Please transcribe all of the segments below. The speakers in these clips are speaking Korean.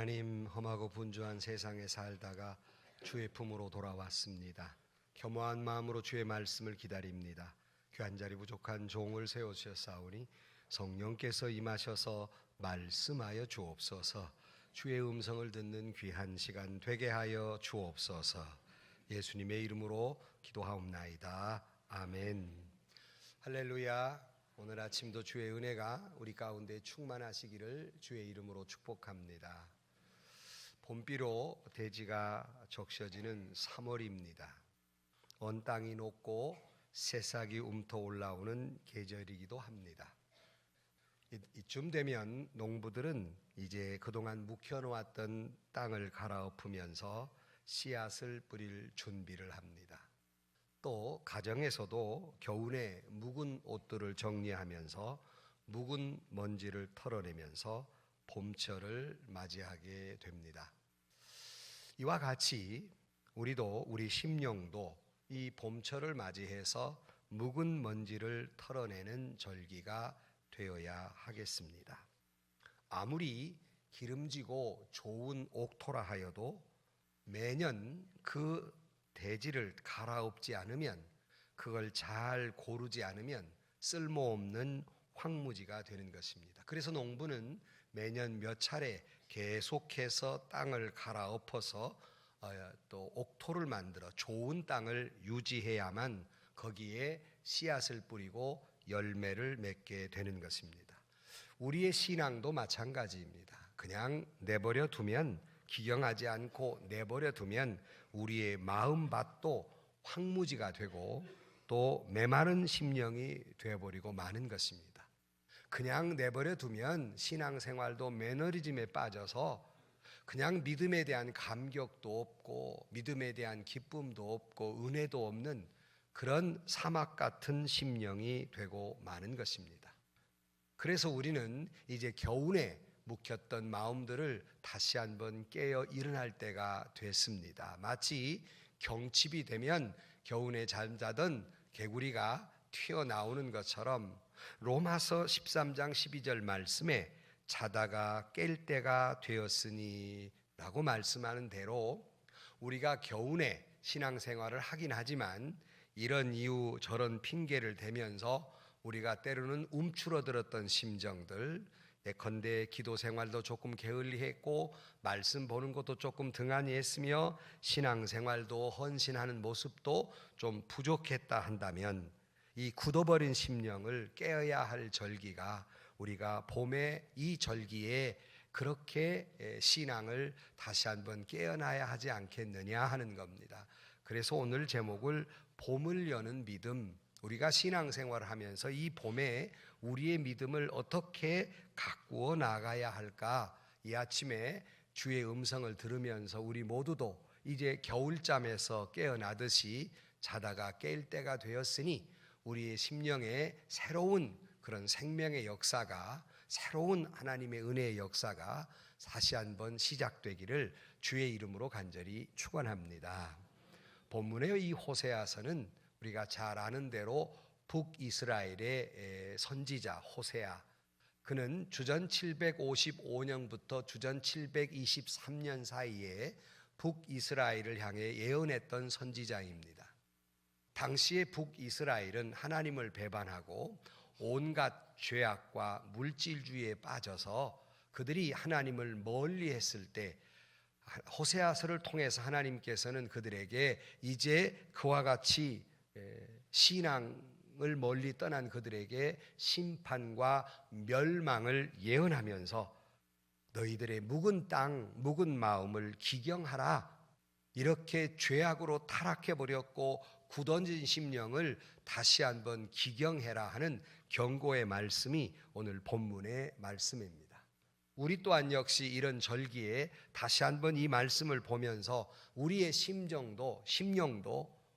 하나님, 험하고 분주한 세상에 살다가 주의 품으로 돌아왔습니다. 겸허한 마음으로 주의 말씀을 기다립니다. 귀한 자리 부족한 종을 세우셨사오니 성령께서 임하셔서 말씀하여 주옵소서. 주의 음성을 듣는 귀한 시간 되게 하여 주옵소서. 예수님의 이름으로 기도하옵나이다. 아멘. 할렐루야. 오늘 아침도 주의 은혜가 우리 가운데 충만하시기를 주의 이름으로 축복합니다. 봄비로 대지가 적셔지는 3월입니다. 언 땅이 녹고 새싹이 움터 올라오는 계절이기도 합니다. 이쯤 되면 농부들은 이제 그동안 묵혀놓았던 땅을 갈아엎으면서 씨앗을 뿌릴 준비를 합니다. 또 가정에서도 겨우내 묵은 옷들을 정리하면서 묵은 먼지를 털어내면서 봄철을 맞이하게 됩니다. 이와 같이 우리도 우리 심령도 이 봄철을 맞이해서 묵은 먼지를 털어내는 절기가 되어야 하겠습니다. 아무리 기름지고 좋은 옥토라 하여도 매년 그 대지를 갈아엎지 않으면, 그걸 잘 고르지 않으면 쓸모없는 황무지가 되는 것입니다. 그래서 농부는 매년 몇 차례 계속해서 땅을 갈아엎어서 또 옥토를 만들어 좋은 땅을 유지해야만 거기에 씨앗을 뿌리고 열매를 맺게 되는 것입니다. 우리의 신앙도 마찬가지입니다. 그냥 내버려 두면, 기경하지 않고 내버려 두면 우리의 마음밭도 황무지가 되고 또 메마른 심령이 되어버리고 마는 것입니다. 그냥 내버려 두면 신앙생활도 매너리즘에 빠져서 그냥 믿음에 대한 감격도 없고 믿음에 대한 기쁨도 없고 은혜도 없는 그런 사막 같은 심령이 되고 마는 것입니다. 그래서 우리는 이제 겨우내 묵혔던 마음들을 다시 한번 깨어 일어날 때가 됐습니다. 마치 경칩이 되면 겨우내 잠자던 개구리가 튀어나오는 것처럼 로마서 13장 12절 말씀에 자다가 깰 때가 되었으니 라고 말씀하는 대로 우리가 겨우내 신앙생활을 하긴 하지만 이런 이유 저런 핑계를 대면서 우리가 때로는 움츠러들었던 심정들, 예컨대 기도 생활도 조금 게을리했고 말씀 보는 것도 조금 등한히 했으며 신앙생활도 헌신하는 모습도 좀 부족했다 한다면 이 굳어버린 심령을 깨어야 할 절기가 우리가 봄에 이 절기에 그렇게 신앙을 다시 한번 깨어나야 하지 않겠느냐 하는 겁니다. 그래서 오늘 제목을 봄을 여는 믿음, 우리가 신앙생활을 하면서 이 봄에 우리의 믿음을 어떻게 가꾸어 나가야 할까? 이 아침에 주의 음성을 들으면서 우리 모두도 이제 겨울잠에서 깨어나듯이 자다가 깰 때가 되었으니 우리의 심령에 새로운 그런 생명의 역사가, 새로운 하나님의 은혜의 역사가 다시 한번 시작되기를 주의 이름으로 간절히 축원합니다. 본문의 이 호세아서는 우리가 잘 아는 대로 북이스라엘의 선지자 호세아, 그는 주전 755년부터 주전 723년 사이에 북이스라엘을 향해 예언했던 선지자입니다. 당시의 북이스라엘은 하나님을 배반하고 온갖 죄악과 물질주의에 빠져서 그들이 하나님을 멀리했을 때 호세아서를 통해서 하나님께서는 그들에게 이제 그와 같이 신앙을 멀리 떠난 그들에게 심판과 멸망을 예언하면서 너희들의 묵은 땅, 묵은 마음을 기경하라. 이렇게 죄악으로 타락해버렸고 굳어진 심령을 다시 한번 기경해라 하는 경고의 말씀이 오늘 본문의 말씀입니다. 우리 또한 역시 이런 절기에 다시 한번 이 말씀을 보면서 우리의 심령도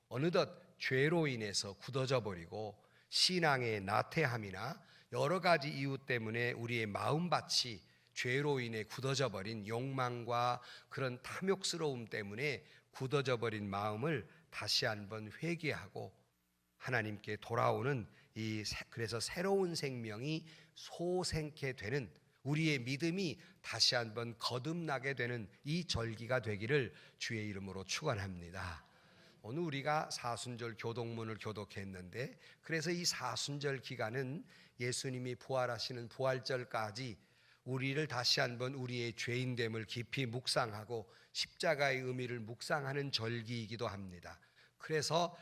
어느덧 죄로 인해서 굳어져 버리고 신앙의 나태함이나 여러 가지 이유 때문에 우리의 마음밭이 죄로 인해 굳어져 버린 욕망과 그런 탐욕스러움 때문에 굳어져 버린 마음을 다시 한번 회개하고 하나님께 돌아오는 그래서 새로운 생명이 소생케 되는 우리의 믿음이 다시 한번 거듭나게 되는 이 절기가 되기를 주의 이름으로 축원합니다. 오늘 우리가 사순절 교동문을 교독했는데, 그래서 이 사순절 기간은 예수님이 부활하시는 부활절까지 우리를 다시 한번 우리의 죄인됨을 깊이 묵상하고 십자가의 의미를 묵상하는 절기이기도 합니다. 그래서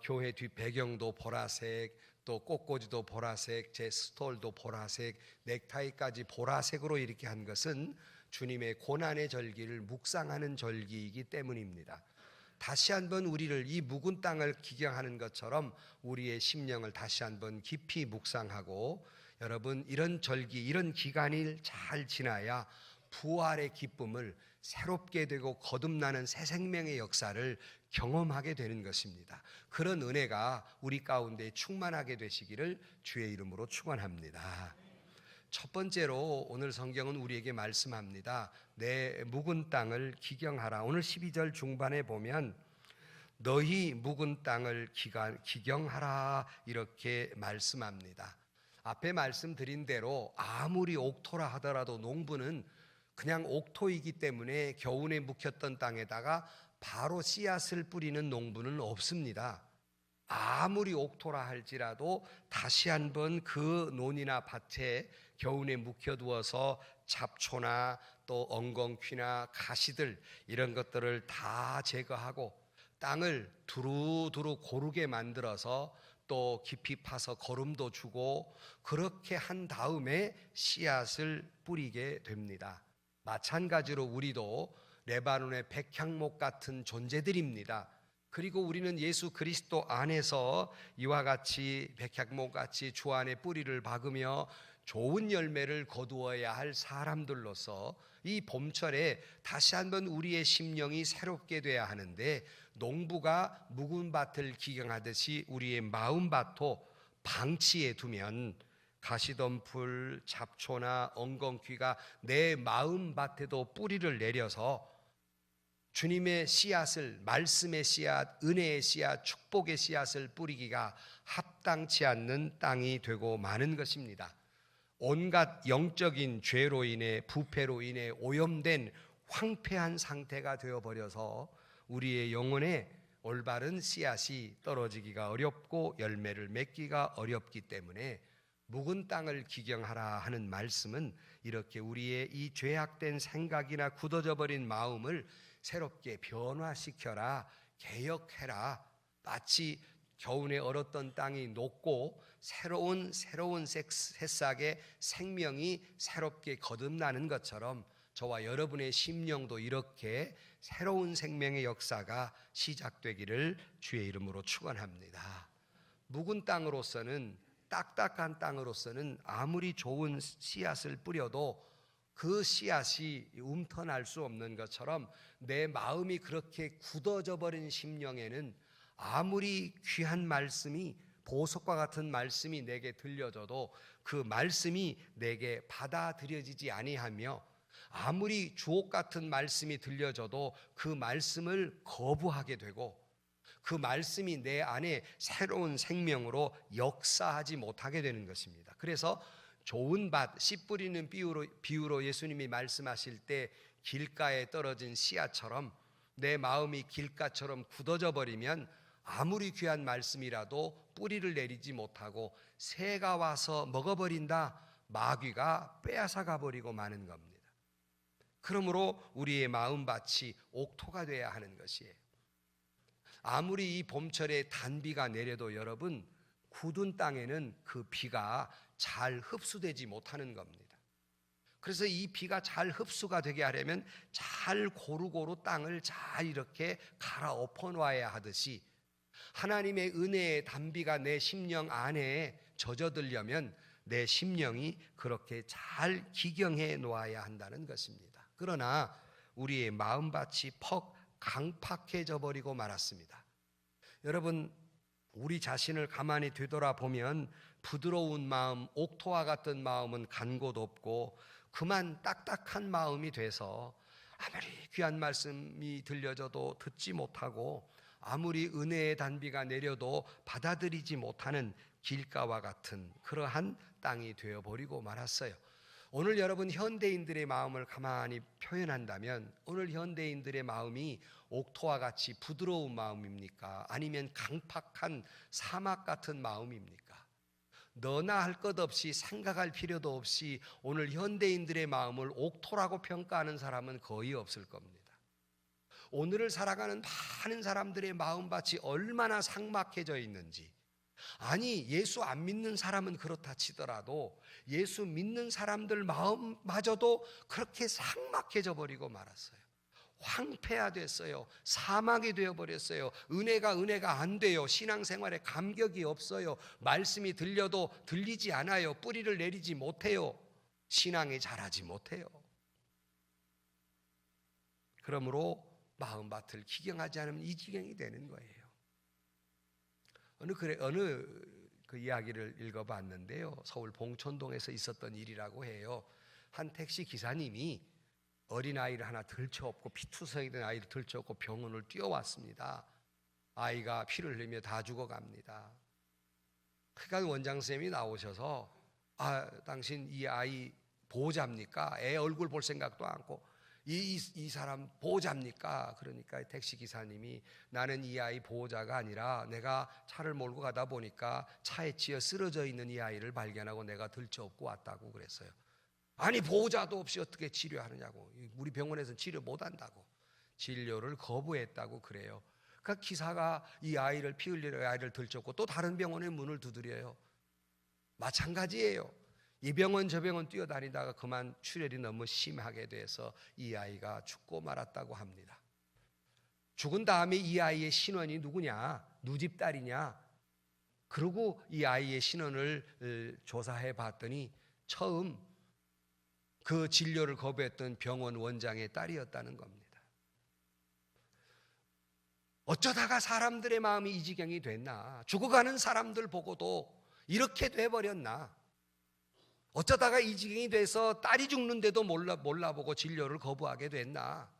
교회 뒷 배경도 보라색, 또 꽃꽂이도 보라색, 제 스톨도 보라색, 넥타이까지 보라색으로 이렇게 한 것은 주님의 고난의 절기를 묵상하는 절기이기 때문입니다. 다시 한번 우리를 이 묵은 땅을 기경하는 것처럼 우리의 심령을 다시 한번 깊이 묵상하고, 여러분, 이런 절기, 이런 기간을 잘 지나야 부활의 기쁨을, 새롭게 되고 거듭나는 새 생명의 역사를 경험하게 되는 것입니다. 그런 은혜가 우리 가운데 충만하게 되시기를 주의 이름으로 축원합니다. 첫 번째로 오늘 성경은 우리에게 말씀합니다. 내 묵은 땅을 기경하라. 오늘 12절 중반에 보면 너희 묵은 땅을 기경하라 이렇게 말씀합니다. 앞에 말씀드린 대로 아무리 옥토라 하더라도 농부는 그냥 옥토이기 때문에 겨우내 묵혔던 땅에다가 바로 씨앗을 뿌리는 농부는 없습니다. 아무리 옥토라 할지라도 다시 한번 그 논이나 밭에 겨우내 묵혀두어서 잡초나 또 엉겅퀴나 가시들 이런 것들을 다 제거하고 땅을 두루두루 고르게 만들어서 또 깊이 파서 거름도 주고 그렇게 한 다음에 씨앗을 뿌리게 됩니다. 마찬가지로 우리도 레바논의 백향목 같은 존재들입니다. 그리고 우리는 예수 그리스도 안에서 이와 같이 백향목 같이 주 안에 뿌리를 박으며 좋은 열매를 거두어야 할 사람들로서 이 봄철에 다시 한번 우리의 심령이 새롭게 돼야 하는데, 농부가 묵은 밭을 기경하듯이 우리의 마음밭도 방치해 두면 가시덤불, 잡초나 엉겅퀴가 내 마음밭에도 뿌리를 내려서 주님의 씨앗을, 말씀의 씨앗, 은혜의 씨앗, 축복의 씨앗을 뿌리기가 합당치 않는 땅이 되고 마는 것입니다. 온갖 영적인 죄로 인해, 부패로 인해 오염된 황폐한 상태가 되어버려서 우리의 영혼에 올바른 씨앗이 떨어지기가 어렵고 열매를 맺기가 어렵기 때문에 묵은 땅을 기경하라 하는 말씀은 이렇게 우리의 이 죄악된 생각이나 굳어져 버린 마음을 새롭게 변화시켜라, 개혁해라. 마치 겨우내 얼었던 땅이 녹고 새로운 새싹의 생명이 새롭게 거듭나는 것처럼 저와 여러분의 심령도 이렇게 새로운 생명의 역사가 시작되기를 주의 이름으로 축원합니다. 묵은 땅으로서는, 딱딱한 땅으로서는 아무리 좋은 씨앗을 뿌려도 그 씨앗이 움터날 수 없는 것처럼 내 마음이 그렇게 굳어져 버린 심령에는 아무리 귀한 말씀이, 보석과 같은 말씀이 내게 들려져도 그 말씀이 내게 받아들여지지 아니하며, 아무리 주옥 같은 말씀이 들려져도 그 말씀을 거부하게 되고 그 말씀이 내 안에 새로운 생명으로 역사하지 못하게 되는 것입니다. 그래서 좋은 밭, 씨 뿌리는 비유로 예수님이 말씀하실 때 길가에 떨어진 씨앗처럼 내 마음이 길가처럼 굳어져 버리면 아무리 귀한 말씀이라도 뿌리를 내리지 못하고 새가 와서 먹어버린다, 마귀가 빼앗아가 버리고 마는 겁니다. 그러므로 우리의 마음밭이 옥토가 되어야 하는 것이에요. 아무리 이 봄철에 단비가 내려도 여러분, 굳은 땅에는 그 비가 잘 흡수되지 못하는 겁니다. 그래서 이 비가 잘 흡수가 되게 하려면 잘 고루고루 땅을 잘 이렇게 갈아엎어 놔야 하듯이, 하나님의 은혜의 단비가 내 심령 안에 젖어들려면 내 심령이 그렇게 잘 기경해 놓아야 한다는 것입니다. 그러나 우리의 마음밭이 퍽 강팍해져 버리고 말았습니다. 여러분, 우리 자신을 가만히 되돌아보면 부드러운 마음, 옥토와 같은 마음은 간 곳 없고 그만 딱딱한 마음이 돼서 아무리 귀한 말씀이 들려져도 듣지 못하고 아무리 은혜의 단비가 내려도 받아들이지 못하는 길가와 같은 그러한 땅이 되어버리고 말았어요. 오늘 여러분 현대인들의 마음을 가만히 표현한다면 오늘 현대인들의 마음이 옥토와 같이 부드러운 마음입니까? 아니면 강팍한 사막 같은 마음입니까? 너나 할 것 없이 생각할 필요도 없이 오늘 현대인들의 마음을 옥토라고 평가하는 사람은 거의 없을 겁니다. 오늘을 살아가는 많은 사람들의 마음밭이 얼마나 삭막해져 있는지, 아니 예수 안 믿는 사람은 그렇다 치더라도 예수 믿는 사람들 마음마저도 그렇게 삭막해져 버리고 말았어요. 황폐화됐어요. 사막이 되어버렸어요. 은혜가 안 돼요. 신앙생활에 감격이 없어요. 말씀이 들려도 들리지 않아요. 뿌리를 내리지 못해요. 신앙이 자라지 못해요. 그러므로 마음밭을 기경하지 않으면 이 지경이 되는 거예요. 어느 그 이야기를 읽어봤는데요. 서울 봉천동에서 있었던 일이라고 해요. 한 택시 기사님이 어린아이를 하나 들쳐업고 피투성이 된 아이를 들쳐업고 병원을 뛰어왔습니다. 아이가 피를 흘리며 다 죽어갑니다. 그러니까 원장쌤이 나오셔서 당신 이 아이 보호자입니까? 애 얼굴 볼 생각도 않고 이 사람 보호자입니까? 그러니까 택시 기사님이 나는 이 아이 보호자가 아니라 내가 차를 몰고 가다 보니까 차에 치여 쓰러져 있는 이 아이를 발견하고 내가 들쳐업고 왔다고 그랬어요. 아니 보호자도 없이 어떻게 치료하느냐고. 우리 병원에서는 치료 못한다고. 진료를 거부했다고 그래요. 그러니까 기사가 이 아이를 피 흘리는 아이를 들쳤고 또 다른 병원에 문을 두드려요. 마찬가지예요. 이 병원 저 병원 뛰어다니다가 그만 출혈이 너무 심하게 돼서 이 아이가 죽고 말았다고 합니다. 죽은 다음에 이 아이의 신원이 누구냐? 누집 딸이냐? 그러고 이 아이의 신원을 조사해 봤더니 처음 그 진료를 거부했던 병원 원장의 딸이었다는 겁니다. 어쩌다가 사람들의 마음이 이 지경이 됐나? 죽어가는 사람들 보고도 이렇게 돼버렸나? 어쩌다가 이 지경이 돼서 딸이 죽는데도 몰라보고 진료를 거부하게 됐나?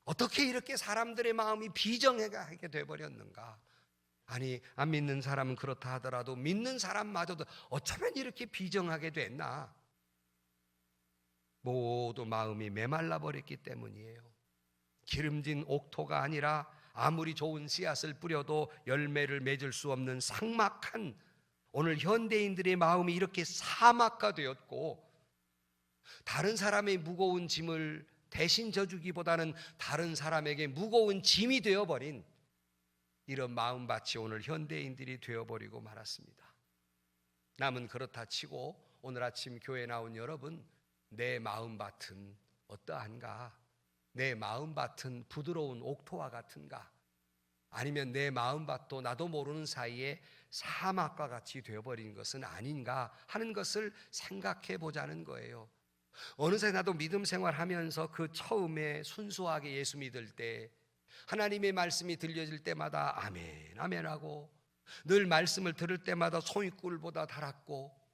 어떻게 이렇게 사람들의 마음이 비정하게 돼버렸는가? 아니 안 믿는 사람은 그렇다 하더라도 믿는 사람마저도 어쩌면 이렇게 비정하게 됐나? 모두 마음이 메말라 버렸기 때문이에요. 기름진 옥토가 아니라 아무리 좋은 씨앗을 뿌려도 열매를 맺을 수 없는 삭막한 오늘 현대인들의 마음이 이렇게 사막화 되었고, 다른 사람의 무거운 짐을 대신 져주기보다는 다른 사람에게 무거운 짐이 되어버린 이런 마음밭이 오늘 현대인들이 되어버리고 말았습니다. 남은 그렇다 치고 오늘 아침 교회 나온 여러분, 내 마음밭은 어떠한가? 내 마음밭은 부드러운 옥토와 같은가? 아니면 내 마음밭도 나도 모르는 사이에 사막과 같이 되어버린 것은 아닌가 하는 것을 생각해 보자는 거예요. 어느새 나도 믿음 생활하면서 그 처음에 순수하게 예수 믿을 때 하나님의 말씀이 들려질 때마다 아멘 아멘 하고, 늘 말씀을 들을 때마다 송이꿀보다 달았고,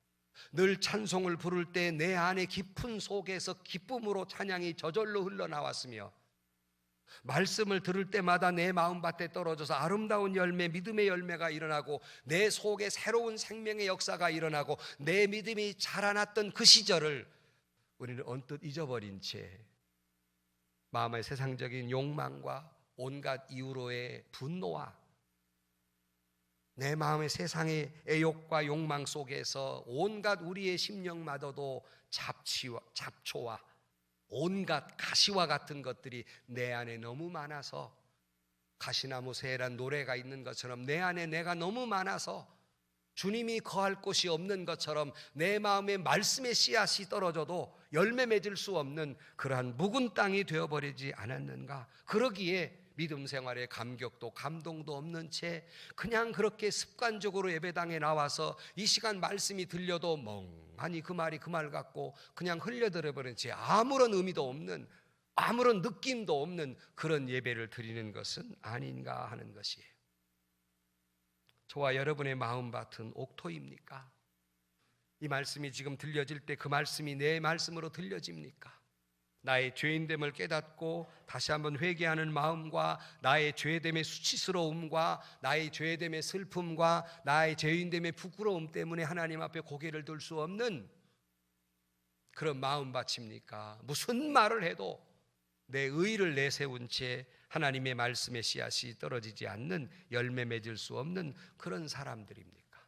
늘 찬송을 부를 때 내 안에 깊은 속에서 기쁨으로 찬양이 저절로 흘러나왔으며, 말씀을 들을 때마다 내 마음밭에 떨어져서 아름다운 열매, 믿음의 열매가 일어나고 내 속에 새로운 생명의 역사가 일어나고 내 믿음이 자라났던 그 시절을 우리는 언뜻 잊어버린 채 마음의 세상적인 욕망과 온갖 이유로의 분노와 내 마음의 세상의 애욕과 욕망 속에서 온갖 우리의 심령마저도 잡초와 온갖 가시와 같은 것들이 내 안에 너무 많아서, 가시나무 새란 노래가 있는 것처럼 내 안에 내가 너무 많아서 주님이 거할 곳이 없는 것처럼 내 마음에 말씀의 씨앗이 떨어져도 열매 맺을 수 없는 그러한 묵은 땅이 되어버리지 않았는가? 그러기에 믿음 생활에 감격도 감동도 없는 채 그냥 그렇게 습관적으로 예배당에 나와서 이 시간 말씀이 들려도 멍하니 그 말이 그 말 같고 그냥 흘려들어버린 채 아무런 의미도 없는, 아무런 느낌도 없는 그런 예배를 드리는 것은 아닌가 하는 것이에요. 저와 여러분의 마음밭은 옥토입니까? 이 말씀이 지금 들려질 때 그 말씀이 내 말씀으로 들려집니까? 나의 죄인됨을 깨닫고 다시 한번 회개하는 마음과 나의 죄됨의 수치스러움과 나의 죄됨의 슬픔과 나의 죄인됨의 부끄러움 때문에 하나님 앞에 고개를 들 수 없는 그런 마음밭입니까? 무슨 말을 해도 내 의를 내세운 채 하나님의 말씀의 씨앗이 떨어지지 않는, 열매 맺을 수 없는 그런 사람들입니까?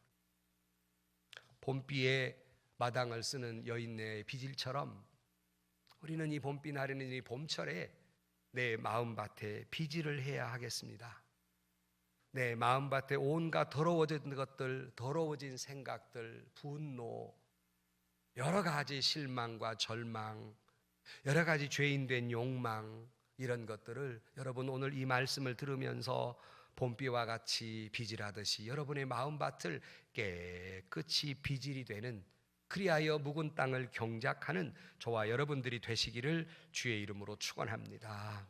봄비에 마당을 쓰는 여인네의 비질처럼 우리는 이 봄비 나리는 이 봄철에 내 마음밭에 비질을 해야 하겠습니다. 내 마음밭에 온갖 더러워진 것들, 더러워진 생각들, 분노, 여러 가지 실망과 절망, 여러 가지 죄인된 욕망, 이런 것들을 여러분 오늘 이 말씀을 들으면서 봄비와 같이 비질하듯이 여러분의 마음밭을 깨끗이 비질이 되는, 그리하여 묵은 땅을 경작하는 저와 여러분들이 되시기를 주의 이름으로 축원합니다.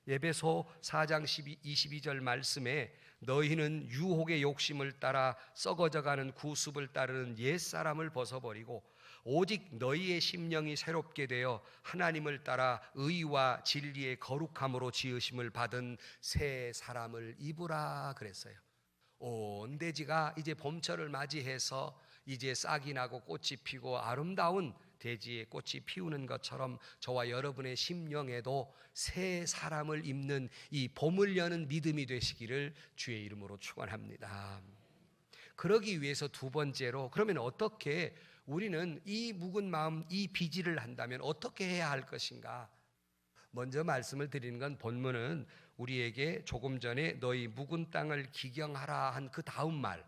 에베소 4장 22절 말씀에 너희는 유혹의 욕심을 따라 썩어져가는 구습을 따르는 옛사람을 벗어버리고 오직 너희의 심령이 새롭게 되어 하나님을 따라 의와 진리의 거룩함으로 지으심을 받은 새 사람을 입으라 그랬어요. 온 대지가 이제 봄철을 맞이해서 이제 싹이 나고 꽃이 피고 아름다운 대지에 꽃이 피우는 것처럼 저와 여러분의 심령에도 새 사람을 입는 이 봄을 여는 믿음이 되시기를 주의 이름으로 축원합니다. 그러기 위해서 두 번째로, 그러면 어떻게 우리는 이 묵은 마음, 이 비질을 한다면 어떻게 해야 할 것인가? 먼저 말씀을 드리는 건 본문은 우리에게 조금 전에 너희 묵은 땅을 기경하라 한 그 다음 말,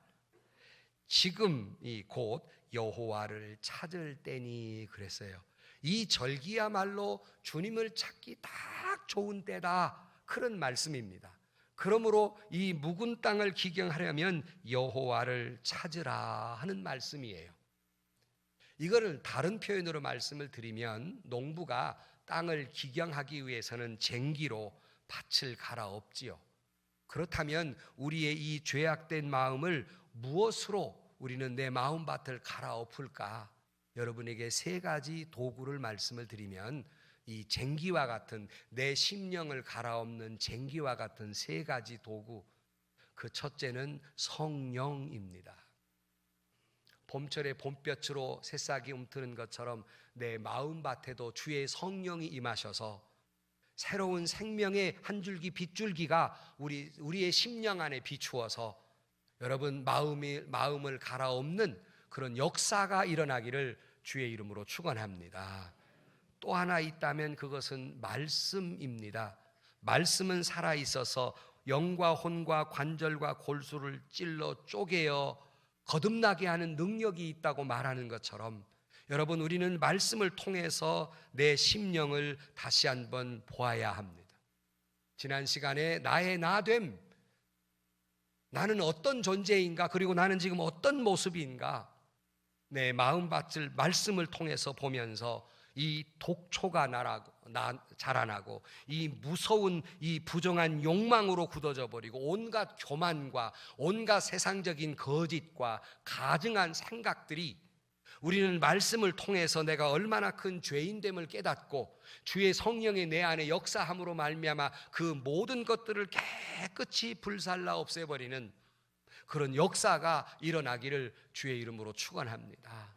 지금이 곧 여호와를 찾을 때니 그랬어요. 이 절기야말로 주님을 찾기 딱 좋은 때다, 그런 말씀입니다. 그러므로 이 묵은 땅을 기경하려면 여호와를 찾으라 하는 말씀이에요. 이거를 다른 표현으로 말씀을 드리면, 농부가 땅을 기경하기 위해서는 쟁기로 밭을 갈아엎지요. 그렇다면 우리의 이 죄악된 마음을 무엇으로 우리는 내 마음밭을 갈아엎을까? 여러분에게 세 가지 도구를 말씀을 드리면, 이 쟁기와 같은, 내 심령을 갈아엎는 쟁기와 같은 세 가지 도구, 그 첫째는 성령입니다. 봄철에 봄볕으로 새싹이 움트는 것처럼 내 마음밭에도 주의 성령이 임하셔서 새로운 생명의 한 줄기 빗줄기가 우리의 심령 안에 비추어서 여러분 마음을 갈아엎는 그런 역사가 일어나기를 주의 이름으로 축원합니다. 또 하나 있다면 그것은 말씀입니다. 말씀은 살아있어서 영과 혼과 관절과 골수를 찔러 쪼개어 거듭나게 하는 능력이 있다고 말하는 것처럼, 여러분 우리는 말씀을 통해서 내 심령을 다시 한번 보아야 합니다. 지난 시간에 나의 나됨, 나는 어떤 존재인가, 그리고 나는 지금 어떤 모습인가, 내 마음밭을 말씀을 통해서 보면서 이 독초가 자라나고 이 무서운 이 부정한 욕망으로 굳어져 버리고 온갖 교만과 온갖 세상적인 거짓과 가증한 생각들이, 우리는 말씀을 통해서 내가 얼마나 큰 죄인됨을 깨닫고 주의 성령이 내 안에 역사함으로 말미암아 그 모든 것들을 깨끗이 불살라 없애버리는 그런 역사가 일어나기를 주의 이름으로 축원합니다.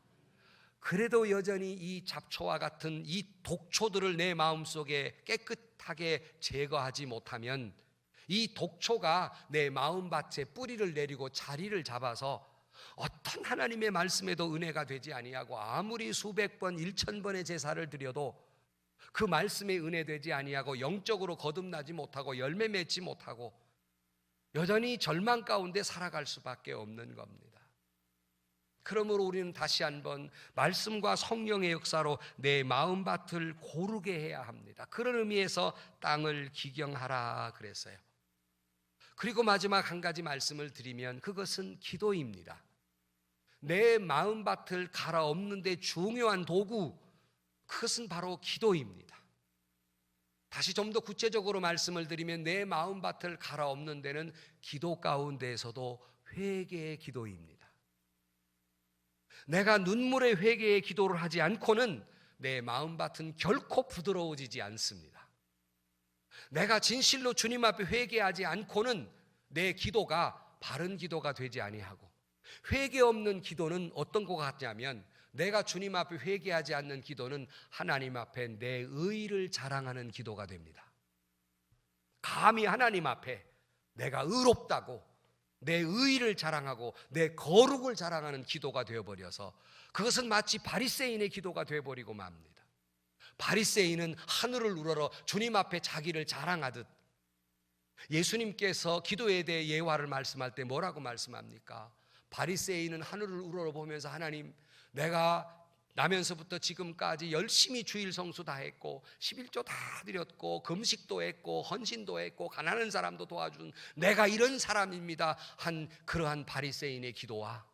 그래도 여전히 이 잡초와 같은 이 독초들을 내 마음속에 깨끗하게 제거하지 못하면 이 독초가 내 마음밭에 뿌리를 내리고 자리를 잡아서 어떤 하나님의 말씀에도 은혜가 되지 아니하고 아무리 수백 번, 1000번의 제사를 드려도 그 말씀에 은혜되지 아니하고 영적으로 거듭나지 못하고 열매 맺지 못하고 여전히 절망 가운데 살아갈 수밖에 없는 겁니다. 그러므로 우리는 다시 한번 말씀과 성령의 역사로 내 마음밭을 고르게 해야 합니다. 그런 의미에서 땅을 기경하라 그랬어요. 그리고 마지막 한 가지 말씀을 드리면 그것은 기도입니다. 내 마음밭을 갈아엎는 데 중요한 도구, 그것은 바로 기도입니다. 다시 좀 더 구체적으로 말씀을 드리면 내 마음밭을 갈아엎는 데는 기도 가운데에서도 회개의 기도입니다. 내가 눈물의 회개의 기도를 하지 않고는 내 마음밭은 결코 부드러워지지 않습니다. 내가 진실로 주님 앞에 회개하지 않고는 내 기도가 바른 기도가 되지 아니하고, 회개 없는 기도는 어떤 것 같냐면 내가 주님 앞에 회개하지 않는 기도는 하나님 앞에 내 의의를 자랑하는 기도가 됩니다. 감히 하나님 앞에 내가 의롭다고 내 의의를 자랑하고 내 거룩을 자랑하는 기도가 되어버려서 그것은 마치 바리새인의 기도가 되어버리고 맙니다. 바리새인은 하늘을 우러러 주님 앞에 자기를 자랑하듯, 예수님께서 기도에 대해 예화를 말씀할 때 뭐라고 말씀합니까? 바리새인은 하늘을 우러러 보면서 하나님, 내가 나면서부터 지금까지 열심히 주일 성수 다 했고 11조 다 드렸고 금식도 했고 헌신도 했고 가난한 사람도 도와준 내가 이런 사람입니다 한 그러한 바리새인의 기도와,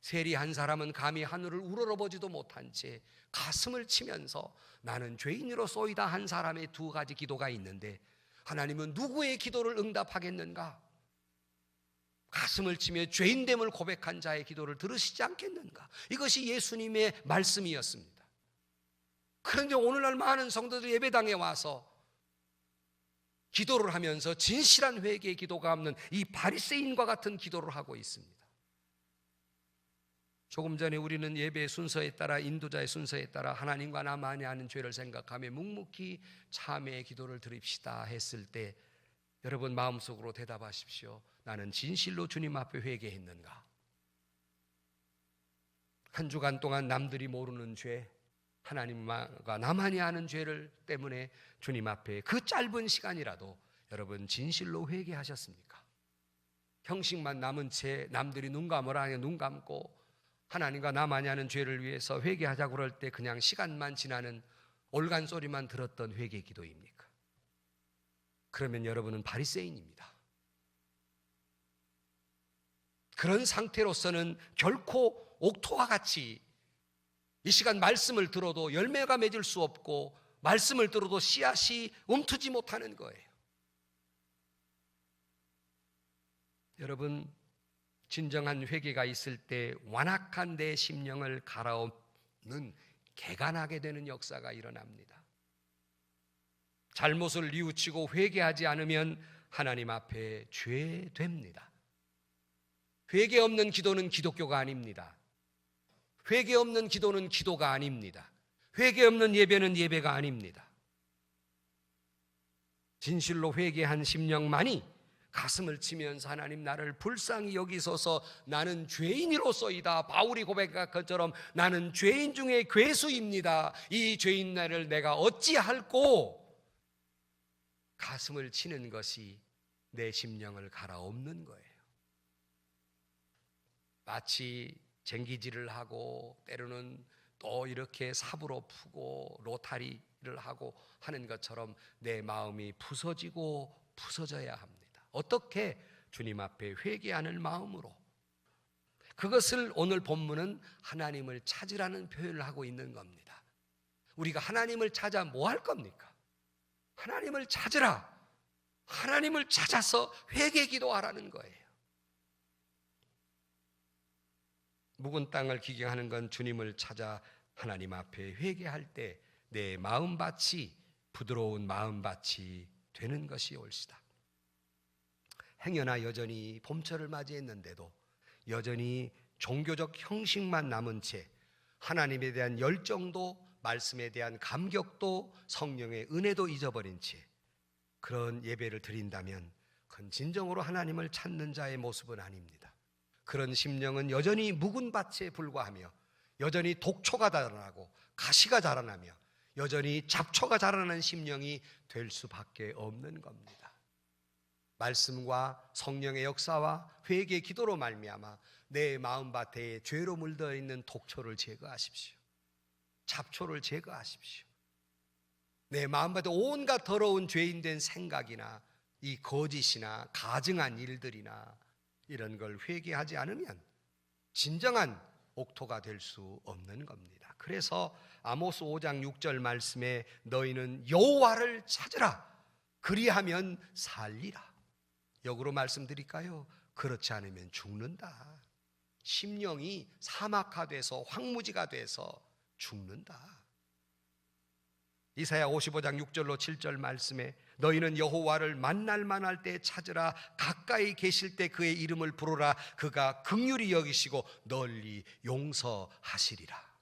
세리한 사람은 감히 하늘을 우러러보지도 못한 채 가슴을 치면서 나는 죄인으로소이다 한 사람의 두 가지 기도가 있는데, 하나님은 누구의 기도를 응답하겠는가? 가슴을 치며 죄인됨을 고백한 자의 기도를 들으시지 않겠는가? 이것이 예수님의 말씀이었습니다. 그런데 오늘날 많은 성도들이 예배당에 와서 기도를 하면서 진실한 회개의 기도가 없는 이 바리새인과 같은 기도를 하고 있습니다. 조금 전에 우리는 예배의 순서에 따라, 인도자의 순서에 따라 하나님과 나만이 하는 죄를 생각하며 묵묵히 참회의 기도를 드립시다 했을 때, 여러분 마음속으로 대답하십시오. 나는 진실로 주님 앞에 회개했는가? 한 주간 동안 남들이 모르는 죄, 하나님과 나만이 아는 죄를 때문에 주님 앞에 그 짧은 시간이라도 여러분 진실로 회개하셨습니까? 형식만 남은 채 남들이 눈 감으라 하니 눈 감고 하나님과 나만이 아는 죄를 위해서 회개하자고 그럴 때 그냥 시간만 지나는 올간 소리만 들었던 회개 기도입니까? 그러면 여러분은 바리새인입니다. 그런 상태로서는 결코 옥토와 같이 이 시간 말씀을 들어도 열매가 맺을 수 없고 말씀을 들어도 씨앗이 움트지 못하는 거예요. 여러분, 진정한 회개가 있을 때 완악한 내 심령을 갈아엎는 개간하게 되는 역사가 일어납니다. 잘못을 뉘우치고 회개하지 않으면 하나님 앞에 죄됩니다. 회개 없는 기도는 기독교가 아닙니다. 회개 없는 기도는 기도가 아닙니다. 회개 없는 예배는 예배가 아닙니다. 진실로 회개한 심령만이 가슴을 치면서 하나님 나를 불쌍히 여기소서, 나는 죄인이로소이다. 바울이 고백한 것처럼 나는 죄인 중에 괴수입니다. 이 죄인 나를 내가 어찌할꼬 가슴을 치는 것이 내 심령을 갈아엎는 거예요. 마치 쟁기질을 하고 때로는 또 이렇게 삽으로 푸고 로타리를 하고 하는 것처럼 내 마음이 부서지고 부서져야 합니다. 어떻게? 주님 앞에 회개하는 마음으로. 그것을 오늘 본문은 하나님을 찾으라는 표현을 하고 있는 겁니다. 우리가 하나님을 찾아 뭐 할 겁니까? 하나님을 찾으라. 하나님을 찾아서 회개 기도하라는 거예요. 묵은 땅을 기경하는 건 주님을 찾아 하나님 앞에 회개할 때 내 마음밭이 부드러운 마음밭이 되는 것이 옳시다. 행여나 여전히 봄철을 맞이했는데도 여전히 종교적 형식만 남은 채 하나님에 대한 열정도, 말씀에 대한 감격도, 성령의 은혜도 잊어버린 채 그런 예배를 드린다면 그건 진정으로 하나님을 찾는 자의 모습은 아닙니다. 그런 심령은 여전히 묵은 밭에 불과하며 여전히 독초가 자라나고 가시가 자라나며 여전히 잡초가 자라나는 심령이 될 수밖에 없는 겁니다. 말씀과 성령의 역사와 회개 기도로 말미암아 내 마음밭에 죄로 물들어 있는 독초를 제거하십시오. 잡초를 제거하십시오. 내 마음밭에 온갖 더러운 죄인된 생각이나 이 거짓이나 가증한 일들이나 이런 걸 회개하지 않으면 진정한 옥토가 될 수 없는 겁니다. 그래서 아모스 5장 6절 말씀에 너희는 여호와를 찾으라. 그리하면 살리라. 역으로 말씀드릴까요? 그렇지 않으면 죽는다. 심령이 사막화돼서 황무지가 돼서 죽는다. 이사야 55장 6절로 7절 말씀에 너희는 여호와를 만날 만할 때 찾으라. 가까이 계실 때 그의 이름을 부르라. 그가 긍휼히 여기시고 널리 용서하시리라.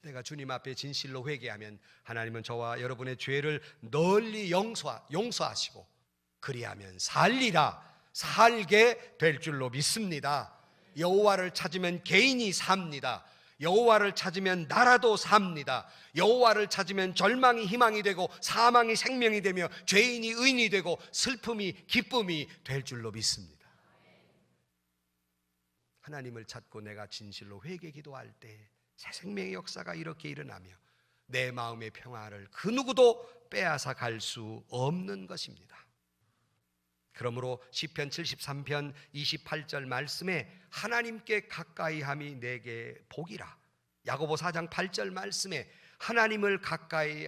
내가 주님 앞에 진실로 회개하면 하나님은 저와 여러분의 죄를 널리 용서하시고 그리하면 살게 될 줄로 믿습니다. 여호와를 찾으면 개인이 삽니다. 여호와를 찾으면 나라도 삽니다. 여호와를 찾으면 절망이 희망이 되고 사망이 생명이 되며 죄인이 의인이 되고 슬픔이 기쁨이 될 줄로 믿습니다. 하나님을 찾고 내가 진실로 회개 기도할 때 새 생명의 역사가 이렇게 일어나며 내 마음의 평화를 그 누구도 빼앗아 갈 수 없는 것입니다. 그러므로 시편 73편 28절 말씀에 하나님께 가까이함이 내게 복이라. 야고보 4장 8절 말씀에 하나님을 가까이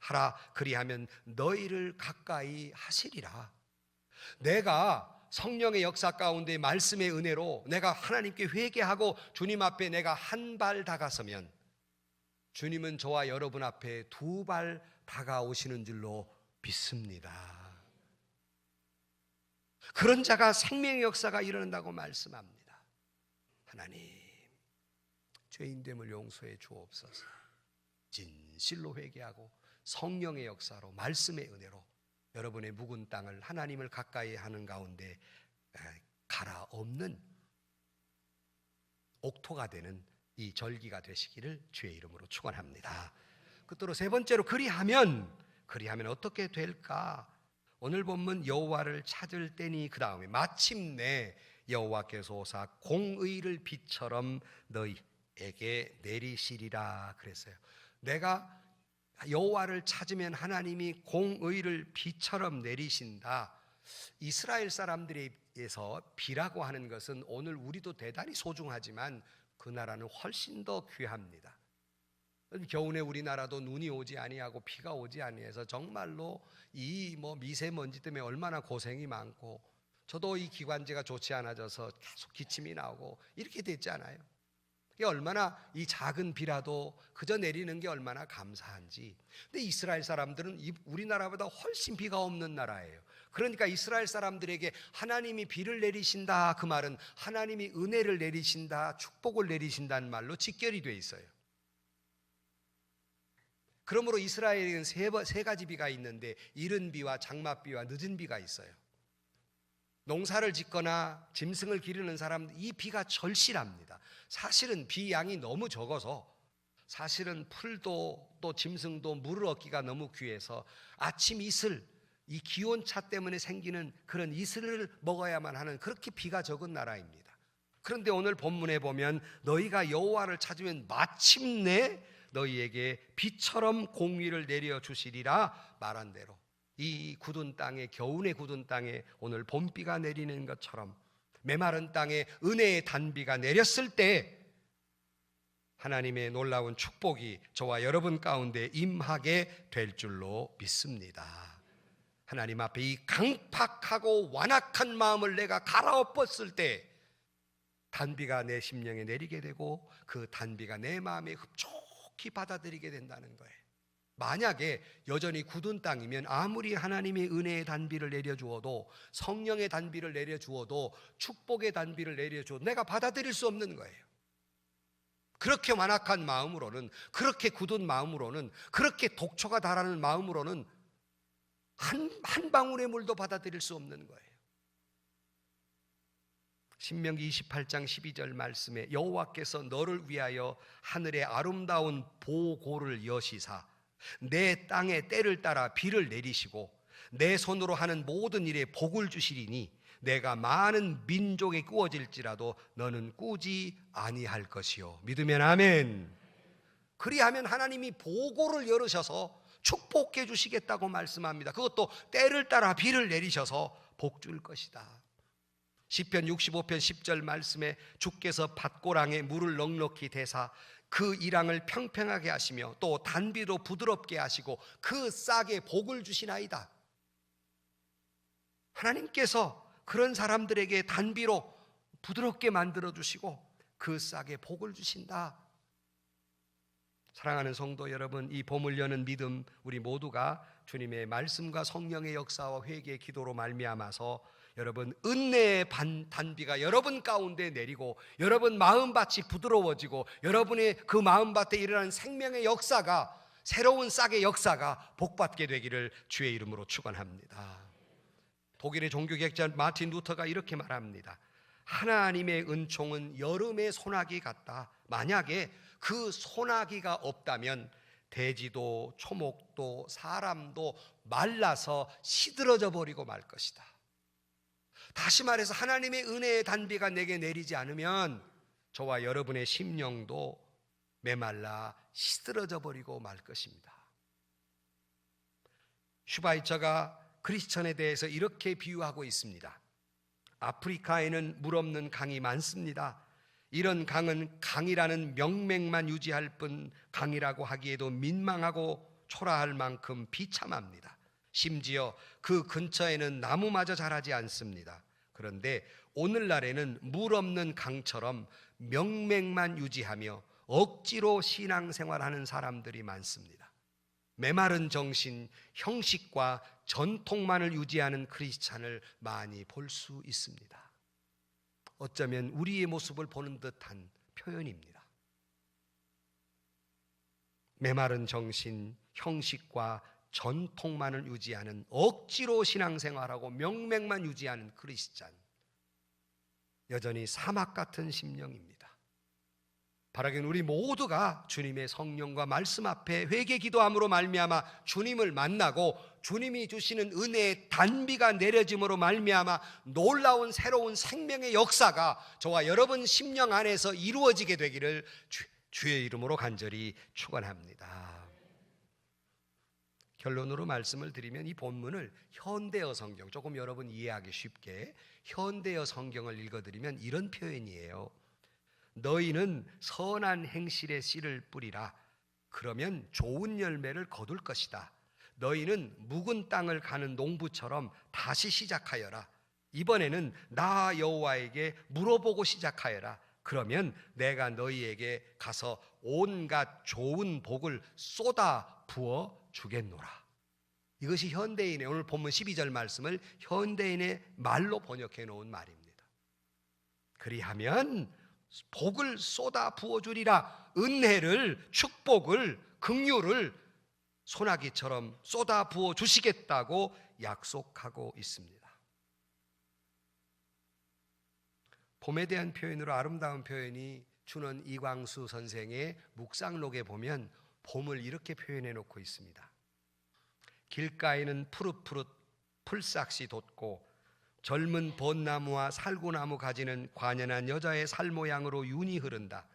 하라. 그리하면 너희를 가까이 하시리라. 내가 성령의 역사 가운데 말씀의 은혜로 내가 하나님께 회개하고 주님 앞에 내가 한 발 다가서면 주님은 저와 여러분 앞에 두 발 다가오시는 줄로 믿습니다. 그런 자가 생명의 역사가 일어난다고 말씀합니다. 하나님, 죄인됨을 용서해 주옵소서. 진실로 회개하고 성령의 역사로 말씀의 은혜로 여러분의 묵은 땅을 하나님을 가까이 하는 가운데 갈아엎는 옥토가 되는 이 절기가 되시기를 주의 이름으로 축원합니다. 끝으로 세 번째로 그리하면 어떻게 될까? 오늘 본문 여호와를 찾을 때니 그 다음에 마침내 여호와께서 오사 공의를 비처럼 너희에게 내리시리라 그랬어요. 내가 여호와를 찾으면 하나님이 공의를 비처럼 내리신다. 이스라엘 사람들에게서 비라고 하는 것은 오늘 우리도 대단히 소중하지만 그 나라는 훨씬 더 귀합니다. 겨우내 우리나라도 눈이 오지 아니하고 비가 오지 아니해서 정말로 이 미세먼지 때문에 얼마나 고생이 많고, 저도 이 기관지가 좋지 않아져서 계속 기침이 나오고 이렇게 됐잖아요. 이게 얼마나 이 작은 비라도 그저 내리는 게 얼마나 감사한지. 근데 이스라엘 사람들은 우리나라보다 훨씬 비가 없는 나라예요. 그러니까 이스라엘 사람들에게 하나님이 비를 내리신다, 그 말은 하나님이 은혜를 내리신다, 축복을 내리신다는 말로 직결이 돼 있어요. 그러므로 이스라엘에는 세 가지 비가 있는데 이른 비와 장맛비와 늦은 비가 있어요. 농사를 짓거나 짐승을 기르는 사람들 이 비가 절실합니다. 사실은 비 양이 너무 적어서 사실은 풀도 또 짐승도 물을 얻기가 너무 귀해서 아침 이슬, 이 기온차 때문에 생기는 그런 이슬을 먹어야만 하는 그렇게 비가 적은 나라입니다. 그런데 오늘 본문에 보면 너희가 여호와를 찾으면 마침내 너희에게 비처럼 공의를 내려주시리라 말한 대로 이 굳은 땅에, 겨우내 굳은 땅에 오늘 봄비가 내리는 것처럼 메마른 땅에 은혜의 단비가 내렸을 때 하나님의 놀라운 축복이 저와 여러분 가운데 임하게 될 줄로 믿습니다. 하나님 앞에 이 강팍하고 완악한 마음을 내가 갈아엎었을 때 단비가 내 심령에 내리게 되고 그 단비가 내 마음에 흡족히 받아들이게 된다는 거예요. 만약에 여전히 굳은 땅이면 아무리 하나님의 은혜의 단비를 내려주어도, 성령의 단비를 내려주어도, 축복의 단비를 내려주어도 내가 받아들일 수 없는 거예요. 그렇게 완악한 마음으로는, 그렇게 굳은 마음으로는, 그렇게 독초가 달하는 마음으로는 한 방울의 물도 받아들일 수 없는 거예요. 신명기 28장 12절 말씀에 여호와께서 너를 위하여 하늘의 아름다운 보고를 여시사 내 땅에 때를 따라 비를 내리시고 내 손으로 하는 모든 일에 복을 주시리니 내가 많은 민족에 꾸어질지라도 너는 꾸지 아니할 것이요. 믿으면 아멘. 그리하면 하나님이 보고를 열으셔서 축복해 주시겠다고 말씀합니다. 그것도 때를 따라 비를 내리셔서 복 줄 것이다. 시편 65편 10절 말씀에 주께서 밭고랑에 물을 넉넉히 대사 그 이랑을 평평하게 하시며 또 단비로 부드럽게 하시고 그 싹에 복을 주시나이다. 하나님께서 그런 사람들에게 단비로 부드럽게 만들어 주시고 그 싹에 복을 주신다. 사랑하는 성도 여러분, 이 봄을 여는 믿음 우리 모두가 주님의 말씀과 성령의 역사와 회개의 기도로 말미암아서 여러분 은혜의 단비가 여러분 가운데 내리고 여러분 마음밭이 부드러워지고 여러분의 그 마음밭에 일어나는 생명의 역사가, 새로운 싹의 역사가 복받게 되기를 주의 이름으로 축원합니다. 독일의 종교개혁자 마틴 루터가 이렇게 말합니다. 하나님의 은총은 여름의 소나기 같다. 만약에 그 소나기가 없다면 돼지도 초목도 사람도 말라서 시들어져 버리고 말 것이다. 다시 말해서 하나님의 은혜의 단비가 내게 내리지 않으면 저와 여러분의 심령도 메말라 시들어져 버리고 말 것입니다. 슈바이처가 크리스천에 대해서 이렇게 비유하고 있습니다. 아프리카에는 물 없는 강이 많습니다. 이런 강은 강이라는 명맥만 유지할 뿐 강이라고 하기에도 민망하고 초라할 만큼 비참합니다. 심지어 그 근처에는 나무마저 자라지 않습니다. 그런데 오늘날에는 물 없는 강처럼 명맥만 유지하며 억지로 신앙생활하는 사람들이 많습니다. 메마른 정신, 형식과 전통만을 유지하는 크리스찬을 많이 볼 수 있습니다. 어쩌면 우리의 모습을 보는 듯한 표현입니다. 메마른 정신, 형식과 전통만을 유지하는, 억지로 신앙생활하고 명맥만 유지하는 크리스찬, 여전히 사막 같은 심령입니다. 바라기는 우리 모두가 주님의 성령과 말씀 앞에 회개 기도함으로 말미암아 주님을 만나고 주님이 주시는 은혜의 단비가 내려짐으로 말미암아 놀라운 새로운 생명의 역사가 저와 여러분 심령 안에서 이루어지게 되기를 주의 이름으로 간절히 축원합니다. 결론으로 말씀을 드리면 이 본문을 현대어 성경, 조금 여러분 이해하기 쉽게 현대어 성경을 읽어드리면 이런 표현이에요. 너희는 선한 행실의 씨를 뿌리라. 그러면 좋은 열매를 거둘 것이다. 너희는 묵은 땅을 가는 농부처럼 다시 시작하여라. 이번에는 나 여호와에게 물어보고 시작하여라. 그러면 내가 너희에게 가서 온갖 좋은 복을 쏟아 부어 주겠노라. 이것이 현대인의, 오늘 본문 12절 말씀을 현대인의 말로 번역해 놓은 말입니다. 그리하면 복을 쏟아 부어주리라. 은혜를, 축복을, 긍휼을 소나기처럼 쏟아 부어 주시겠다고 약속하고 있습니다. 봄에 대한 표현으로 아름다운 표현이 춘원 이광수 선생의 묵상록에 보면 봄을 이렇게 표현해 놓고 있습니다. 길가에는 푸릇푸릇 풀싹시 돋고 젊은 벚나무와 살구나무 가지는 관연한 여자의 살 모양으로 윤이 흐른다.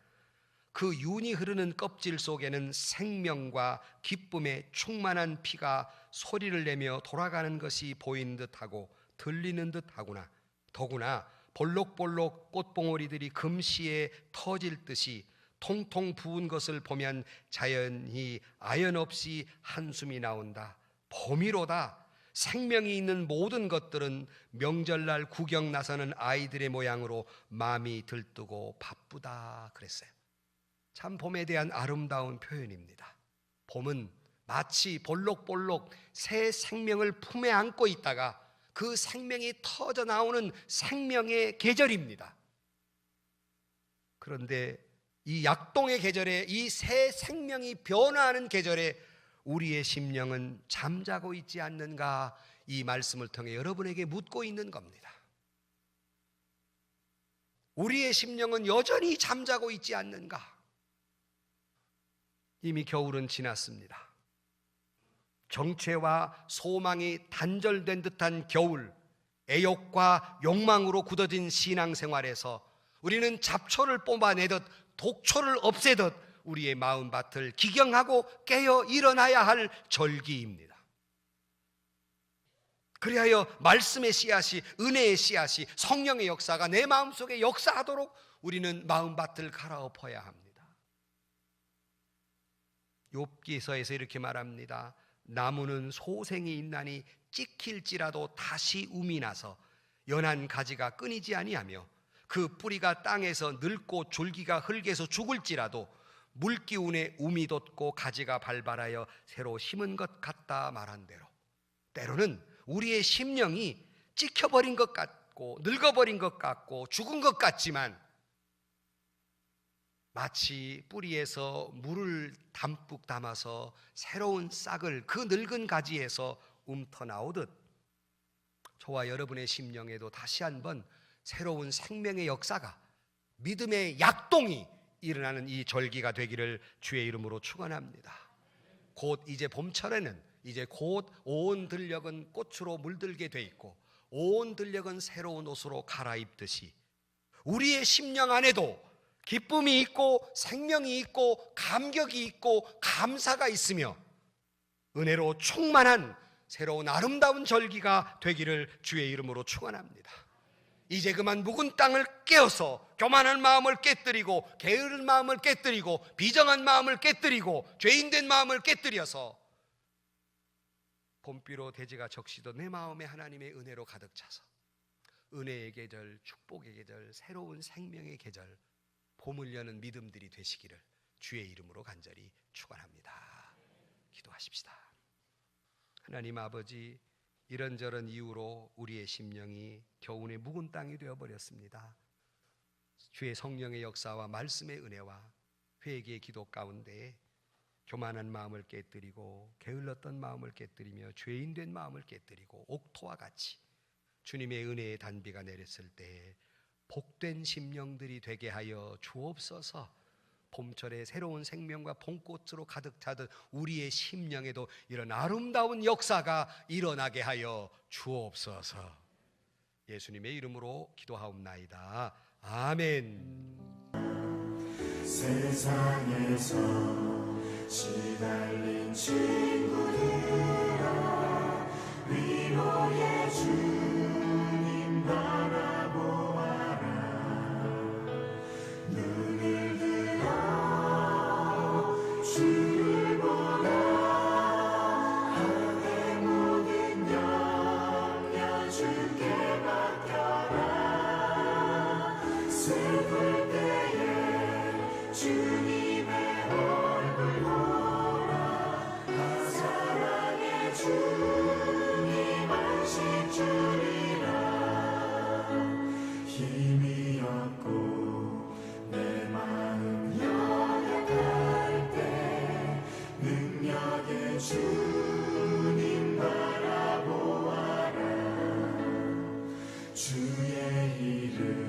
그 윤이 흐르는 껍질 속에는 생명과 기쁨의 충만한 피가 소리를 내며 돌아가는 것이 보이는 듯하고 들리는 듯하구나. 더구나 볼록볼록 꽃봉오리들이 금시에 터질 듯이 통통 부은 것을 보면 자연히 아연없이 한숨이 나온다. 봄이로다. 생명이 있는 모든 것들은 명절날 구경 나서는 아이들의 모양으로 마음이 들뜨고 바쁘다 그랬어요. 참 봄에 대한 아름다운 표현입니다. 봄은 마치 볼록볼록 새 생명을 품에 안고 있다가 그 생명이 터져 나오는 생명의 계절입니다. 그런데 이 약동의 계절에, 이 새 생명이 변화하는 계절에 우리의 심령은 잠자고 있지 않는가? 이 말씀을 통해 여러분에게 묻고 있는 겁니다. 우리의 심령은 여전히 잠자고 있지 않는가? 이미 겨울은 지났습니다. 정체와 소망이 단절된 듯한 겨울, 애욕과 욕망으로 굳어진 신앙생활에서 우리는 잡초를 뽑아내듯 독초를 없애듯 우리의 마음밭을 기경하고 깨어 일어나야 할 절기입니다. 그리하여 말씀의 씨앗이, 은혜의 씨앗이, 성령의 역사가 내 마음속에 역사하도록 우리는 마음밭을 갈아엎어야 합니다. 욥기서에서 이렇게 말합니다. 나무는 소생이 있나니 찍힐지라도 다시 움이 나서 연한 가지가 끊이지 아니하며 그 뿌리가 땅에서 늙고 줄기가 흙에서 죽을지라도 물기운에 움이 돋고 가지가 발발하여 새로 심은 것 같다 말한 대로, 때로는 우리의 심령이 찍혀버린 것 같고 늙어버린 것 같고 죽은 것 같지만 마치 뿌리에서 물을 담뿍 담아서 새로운 싹을 그 늙은 가지에서 움터나오듯 저와 여러분의 심령에도 다시 한번 새로운 생명의 역사가, 믿음의 약동이 일어나는 이 절기가 되기를 주의 이름으로 축원합니다. 곧 이제 봄철에는 이제 곧 온 들녘은 꽃으로 물들게 돼 있고 온 들녘은 새로운 옷으로 갈아입듯이 우리의 심령 안에도 기쁨이 있고 생명이 있고 감격이 있고 감사가 있으며 은혜로 충만한 새로운 아름다운 절기가 되기를 주의 이름으로 축원합니다. 이제 그만 묵은 땅을 깨어서 교만한 마음을 깨뜨리고 게으른 마음을 깨뜨리고 비정한 마음을 깨뜨리고 죄인된 마음을 깨뜨려서 봄비로 대지가 적시던 내 마음에 하나님의 은혜로 가득 차서 은혜의 계절, 축복의 계절, 새로운 생명의 계절, 봄을 여는 믿음들이 되시기를 주의 이름으로 간절히 축원합니다. 기도하십시다. 하나님 아버지, 이런저런 이유로 우리의 심령이 겨우내 묵은 땅이 되어버렸습니다. 주의 성령의 역사와 말씀의 은혜와 회개의 기도 가운데 교만한 마음을 깨뜨리고 게을렀던 마음을 깨뜨리며 죄인된 마음을 깨뜨리고 옥토와 같이 주님의 은혜의 단비가 내렸을 때 복된 심령들이 되게 하여 주옵소서. 봄철에 새로운 생명과 봄꽃으로 가득 차듯 우리의 심령에도 이런 아름다운 역사가 일어나게 하여 주옵소서. 예수님의 이름으로 기도하옵나이다. 아멘. 세상에서 시달린 친구들아, 위로의 주님 바라보아라. 눈을 들어 주를 보라. 하늘의 모든 영역 주께 맡겨라. 슬플 때에 주님의 얼굴 보라. 한 사랑의 주님 안식 주리라. 힘이 없고 내 마음 연약할 때 능력의 주님 바라보아라. 주의 이름